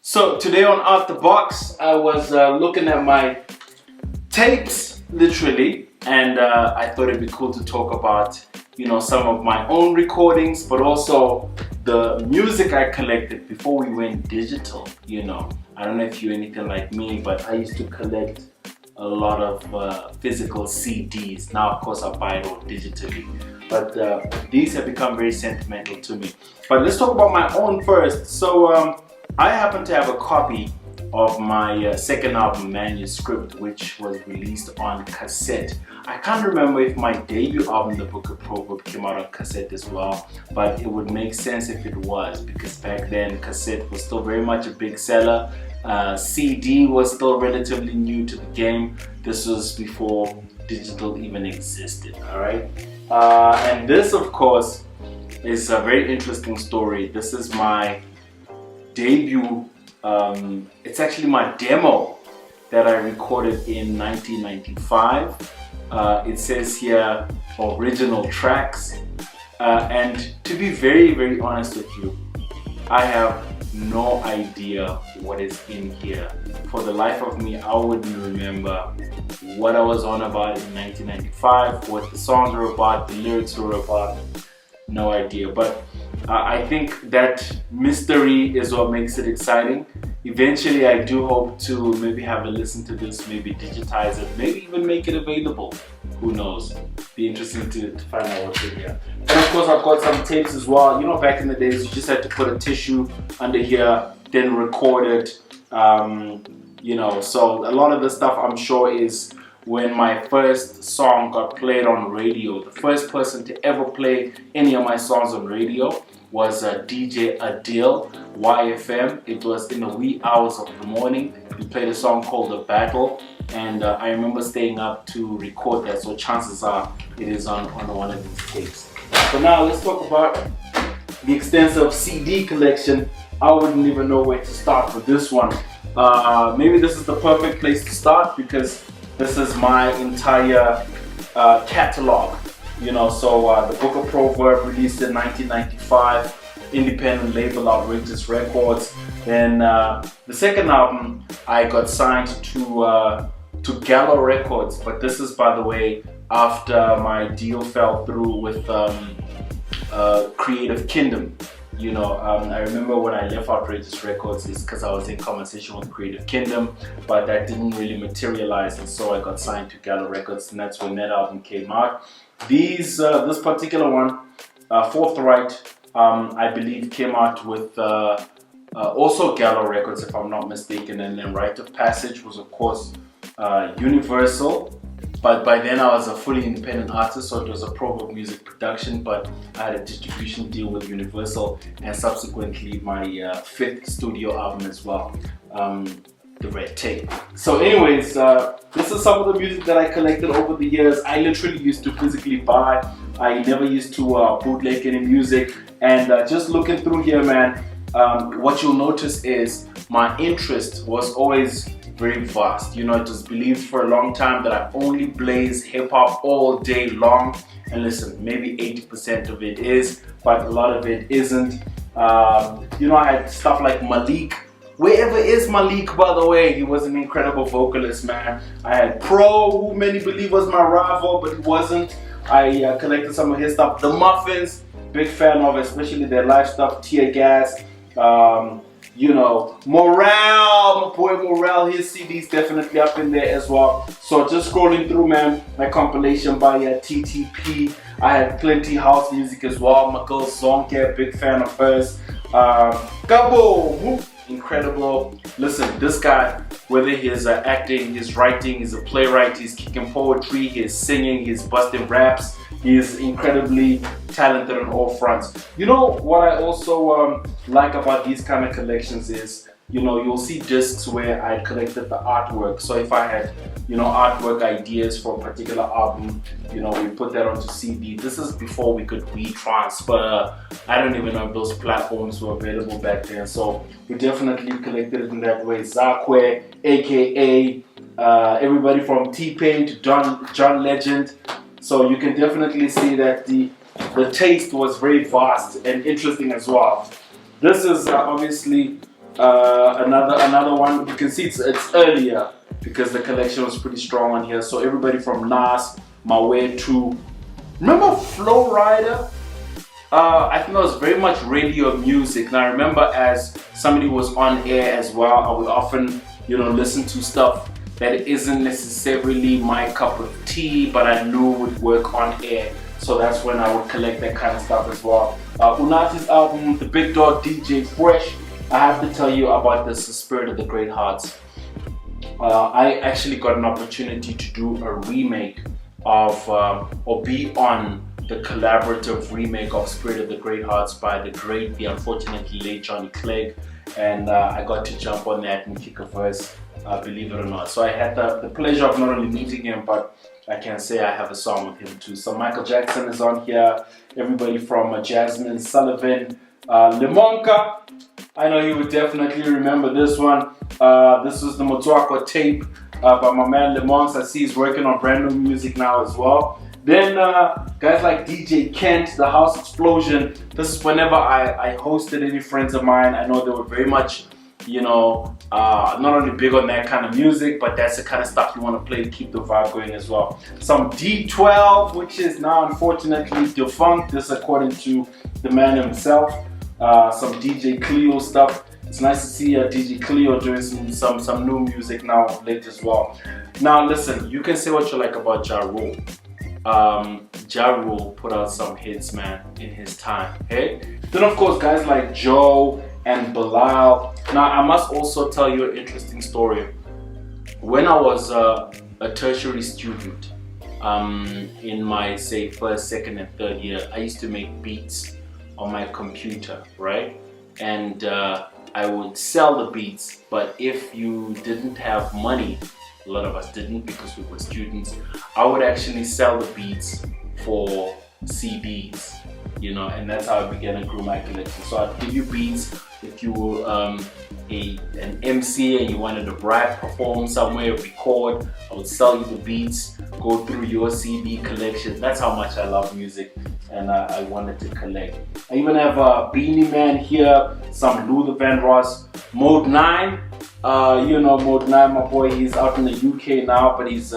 So today on Out the Box, I was looking at my tapes, literally, and I thought it'd be cool to talk about, some of my own recordings, but also the music I collected before we went digital. I don't know if you're anything like me, but I used to collect a lot of physical CDs. Now, of course, I buy it all digitally, but these have become very sentimental to me. But let's talk about my own first. So I happen to have a copy of my second album manuscript, which was released on cassette. I can't remember if my debut album, The Book of ProVerb, came out on cassette as well, but it would make sense if it was, because back then cassette was still very much a big seller. CD was still relatively new to the game. This was before digital even existed, alright? And this, of course, is a very interesting story. This is my debut. It's actually my demo that I recorded in 1995. It says here original tracks, and to be very, very honest with you, I have no idea what is in here. For the life of me, I wouldn't remember what I was on about in 1995, what the songs were about, the lyrics were about. No idea, but I think that mystery is what makes it exciting. Eventually, I do hope to maybe have a listen to this, maybe digitize it, maybe even make it available. Who knows? Be interesting to find out what's in here. And of course, I've got some tapes as well. Back in the days, you just had to put a tissue under here, then record it. So a lot of the stuff, I'm sure, is when my first song got played on radio. The first person to ever play any of my songs on radio was DJ Adil, YFM. It was in the wee hours of the morning. He played a song called The Battle, and I remember staying up to record that, so chances are it is on one of these tapes. So now let's talk about the extensive CD collection. I wouldn't even know where to start with this one. Maybe this is the perfect place to start, because this is my entire catalog. The Book of ProVerb, released in 1995, independent label Outrageous Records. Then the second album, I got signed to Gallo Records, but this is, by the way, after my deal fell through with Creative Kingdom. I remember when I left Outrageous Records, it's because I was in conversation with Creative Kingdom, but that didn't really materialize, and so I got signed to Gallo Records, and that's when that album came out. This particular one, Forthright, I believe came out with also Gallo Records, if I'm not mistaken, and then Rite of Passage was, of course, Universal. But by then I was a fully independent artist, so it was a ProVerb music production, but I had a distribution deal with Universal, and subsequently my fifth studio album as well, The Red Tape. So anyways, this is some of the music that I collected over the years. I literally used to physically buy. I never used to bootleg any music, and just looking through here, man, what you'll notice is my interest was always very vast. It was believed for a long time that I only blaze hip-hop all day long, and listen, maybe 80% of it is, but a lot of it isn't. I had stuff like Malik. Wherever is Malik, by the way? He was an incredible vocalist, man. I had Pro, who many believe was my rival, but he wasn't. I collected some of his stuff. The Muffins, big fan of, especially their live stuff, Tear Gas. Morale, my boy Morale, his CD's definitely up in there as well. So just scrolling through, man, my compilation by TTP. I had plenty house music as well. My girl Zonke, big fan of hers. Gabo, incredible. Listen, this guy, whether he's acting, he's writing, he's a playwright, he's kicking poetry, he's singing, he's busting raps, he's incredibly talented on all fronts. What I also like about these kind of collections is, you'll see discs where I collected the artwork. So if I had, artwork ideas for a particular album, we put that onto CD. This is before we could retransfer. I don't even know if those platforms were available back then. So we definitely collected it in that way. Zakwe, aka everybody from T-Pain to John Legend. So you can definitely see that the the taste was very vast and interesting as well. This is obviously another one. You can see it's earlier because the collection was pretty strong on here. So everybody from Nas, Mawé to, remember Flow Rider? I think that was very much radio music. Now I remember as somebody who was on air as well, I would often, listen to stuff that isn't necessarily my cup of tea, but I knew would work on air. So that's when I would collect that kind of stuff as well. Unati's album, The Big Dog DJ Fresh. I have to tell you about this, The Spirit of the Great Hearts. I actually got an opportunity to do a remake of, or be on the collaborative remake of Spirit of the Great Hearts by the unfortunately late Johnny Clegg, and I got to jump on that and kick a verse, believe it or not. So I had the pleasure of not only meeting him, but I can say I have a song with him too. So Michael Jackson is on here, everybody from Jasmine Sullivan, Limonka, I know you would definitely remember this one. This was the Motswako tape by my man Limonks. I see he's working on brand new music now as well. Then guys like DJ Kent, The House Explosion. This is whenever I hosted any friends of mine. I know they were very much, not only big on that kind of music, but that's the kind of stuff you want to play to keep the vibe going as well. Some D12, which is now unfortunately defunct, this according to the man himself. Some DJ Cleo stuff. It's nice to see DJ Cleo doing some new music now late as well. Now listen, you can say what you like about Ja Rule. Ja Rule put out some hits, man, in his time, hey? Then of course guys like Joe and Bilal. Now I must also tell you an interesting story. When I was a tertiary student, in my say first, second and third year, I used to make beats on my computer, right? And I would sell the beats, but if you didn't have money, a lot of us didn't because we were students, I would actually sell the beats for CDs, and that's how I began to grow my collection. So I'd give you beats if you were an MC and you wanted to rap, perform somewhere, record. I would sell you the beats, go through your CD collection. That's how much I love music, and I wanted to collect. I even have a Beanie Man here, some Luther Vandross, Mode 9. Mode 9, my boy, he's out in the UK now, but he's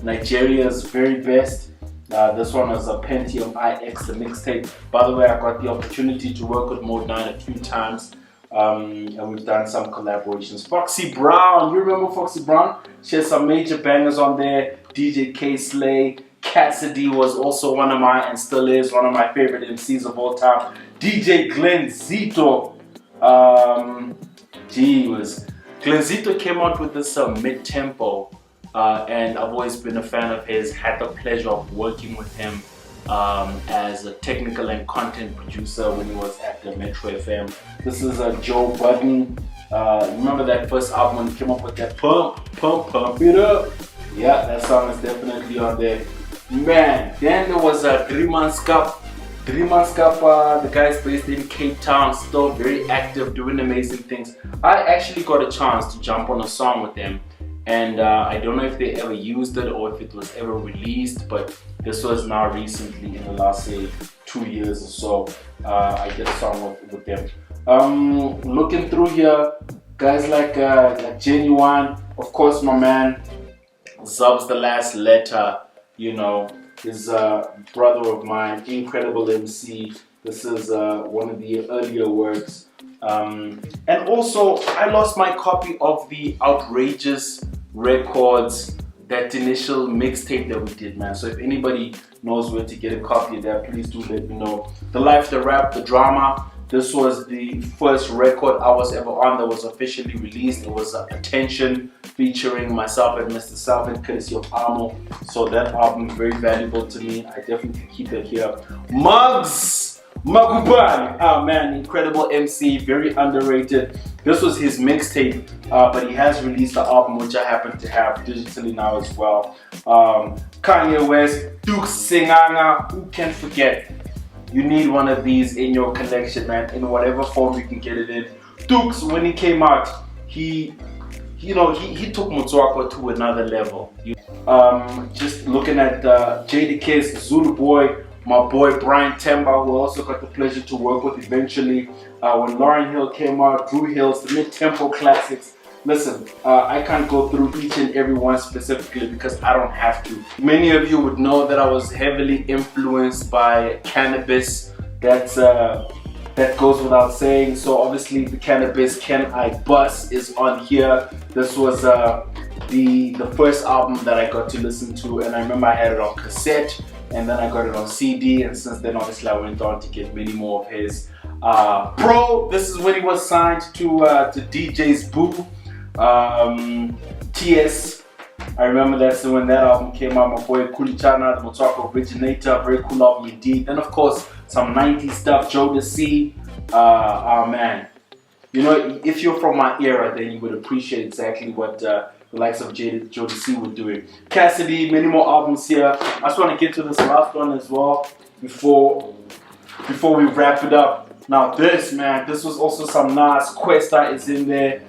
Nigeria's very best. This one was a Pentium iX, the mixtape. By the way, I got the opportunity to work with Mode 9 a few times, and we've done some collaborations. Foxy Brown, you remember Foxy Brown? She has some major bangers on there. DJ K Slay, Cassidy was also one of my, and still is, one of my favorite MCs of all time. DJ Glenn Zito, Glenn Zito came out with this mid-tempo, and I've always been a fan of his. Had the pleasure of working with him as a technical and content producer when he was at the Metro FM. This is Joe Budden. Remember that first album when he came up with that pump it up? Yeah, that song is definitely on there. Man, then there was a 3 Months Cup. 3 Months Cup, the guy's based in Cape Town, still very active, doing amazing things. I actually got a chance to jump on a song with them, and I don't know if they ever used it or if it was ever released, but this was now recently in the last, say, 2 years or so. I did a song with them. Looking through here, guys like Genuine, of course my man, Zub's The Last Letter, is a brother of mine, incredible MC. This is one of the earlier works. And also, I lost my copy of the Outrageous Records, that initial mixtape that we did, man. So if anybody knows where to get a copy of that, please do let me know. The Life, the Rap, the Drama. This was the first record I was ever on that was officially released. It was Attention, featuring myself and Mr. Salvin, courtesy of Amo. So that album is very valuable to me. I definitely keep it here. Muggs Magubani, oh man, incredible MC, very underrated. This was his mixtape, but he has released the album, which I happen to have digitally now as well. Kanye West, Dukes Singanga, who can forget? You need one of these in your collection, man, in whatever form you can get it in. Dukes, when he came out, he took Motswako to another level. Just looking at Jadakiss, Zulu Boy, my boy Brian Temba, who I also got the pleasure to work with eventually. When Lauryn Hill came out, Drew Hill's, the mid-tempo classics. Listen, I can't go through each and every one specifically because I don't have to. Many of you would know that I was heavily influenced by cannabis. That goes without saying. So obviously the Cannabis Can I Bust is on here. This was the first album that I got to listen to, and I remember I had it on cassette, and then I got it on CD, and since then obviously I went on to get many more of his. This is when he was signed to DJ's Boo. TS, I remember that's when that album came out. My boy Kulichana, the Motoko originator, very cool album indeed. Then of course some 90s stuff, Jodeci. Oh man, you know, if you're from my era, then you would appreciate exactly what the likes of Jodeci were doing. Cassidy, many more albums here. I just want to get to this last one as well before we wrap it up. Now this, man, this was also some Nas. Questa is in there.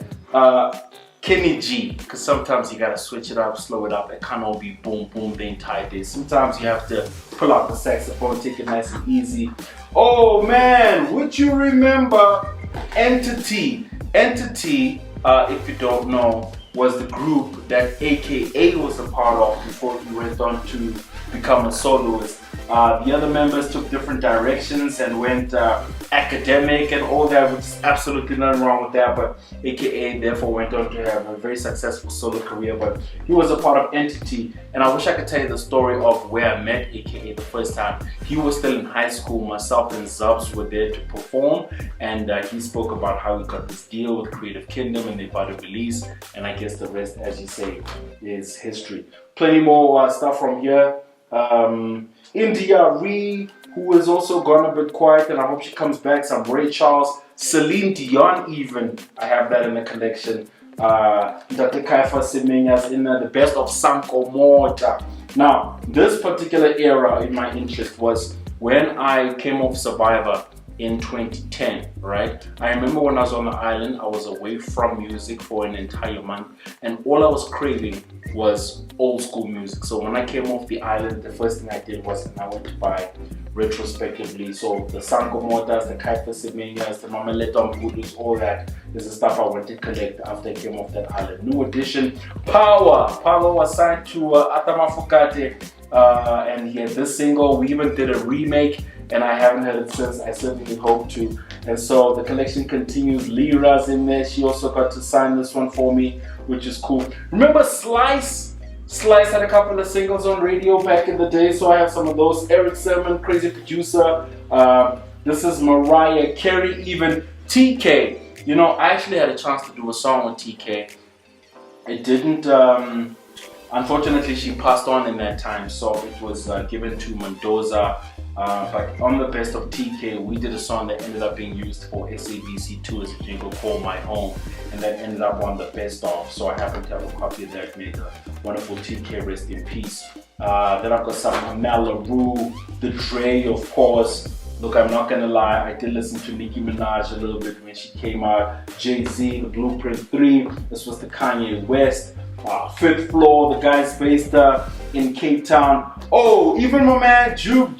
Kenny G, because sometimes you gotta switch it up, slow it up. It can't all be boom boom the entire day. Sometimes you have to pull out the saxophone, take it nice and easy. Oh man, would you remember Entity? Entity, if you don't know, was the group that AKA was a part of before he went on to become a soloist. The other members took different directions and went academic and all that, which is absolutely nothing wrong with that, but AKA therefore went on to have a very successful solo career. But he was a part of Entity, and I wish I could tell you the story of where I met AKA the first time. He was still in high school. Myself and Zubs were there to perform, and he spoke about how he got this deal with Creative Kingdom and they bought a release, and I guess the rest, as you say, is history. Plenty more stuff from here. India Ree, who has also gone a bit quiet, and I hope she comes back. Some Ray Charles, Celine Dion even, I have that in the collection. Dr. Kaifa Semenya's in the best of Sanko Morta. Now, this particular era in my interest was when I came off Survivor in 2010, right? I remember when I was on the island, I was away from music for an entire month, and all I was craving was old school music. So when I came off the island, the first thing I did was I went to buy retrospectively. So the Sanko Mortas, the Kaifa Semenyas, the Mameleton Voodoo's, all that is the stuff I went to collect after I came off that island. New edition, Power. Power was signed to Atama Fukate, and he had this single. We even did a remake, and I haven't heard it since. I certainly hope to. And so the collection continues. Lyra's in there. She also got to sign this one for me, which is cool. Remember Slice? Slice had a couple of singles on radio back in the day, so I have some of those. Eric Sermon, Crazy Producer. This is Mariah Carey, even TK. You know, I actually had a chance to do a song with TK. It didn't, unfortunately she passed on in that time, so it was given to Mendoza. But on the best of TK, we did a song that ended up being used for SABC2 as a jingle called My Home, and that ended up on the best of. So I happen to have a copy of that. Made a wonderful TK, rest in peace. Then I've got some Mallaroo, the Dre, of course. Look, I'm not gonna lie, I did listen to Nicki Minaj a little bit when she came out. Jay-Z, the Blueprint 3. This was the Kanye West. Fifth Floor, the guy's based in Cape Town. Oh, even my man Jube,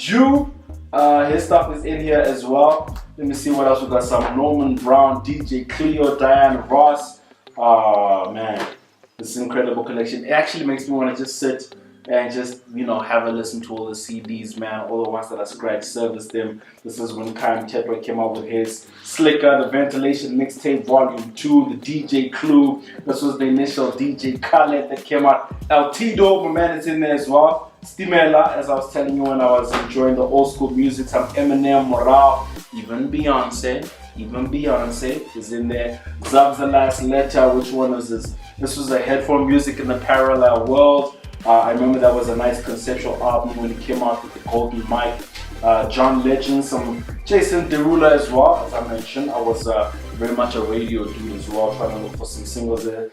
his stuff is in here as well. Let me see what else we got. Some Norman Brown, DJ Cleo, Diana Ross. Oh man, this is an incredible collection. It actually makes me want to just sit and just, you know, have a listen to all the CDs, man, all the ones that I scratch, service them. This is when Kaim Tepper came out with his Slicker, the Ventilation Mixtape Volume 2, the DJ Clue. This was the initial DJ Khaled that came out. El Tido, my man, is in there as well. Stimela, as I was telling you when I was enjoying the old school music, some Eminem, Morale, even Beyonce is in there. Zub's The Last Letter, which one was this? This was a headphone music in the parallel world. I remember that was a nice conceptual album when it came out with the golden mic. John Legend, some Jason Derulo as well. As I mentioned, I was very much a radio dude as well, trying to look for some singles there.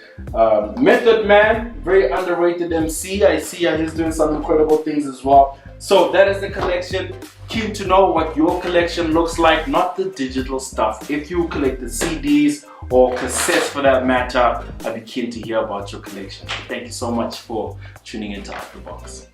Method Man, very underrated MC. I see he's doing some incredible things as well. So that is the collection. Keen to know what your collection looks like, not the digital stuff. If you collect the CDs or cassettes for that matter, I'd be keen to hear about your collection. Thank you so much for tuning into Out the Box.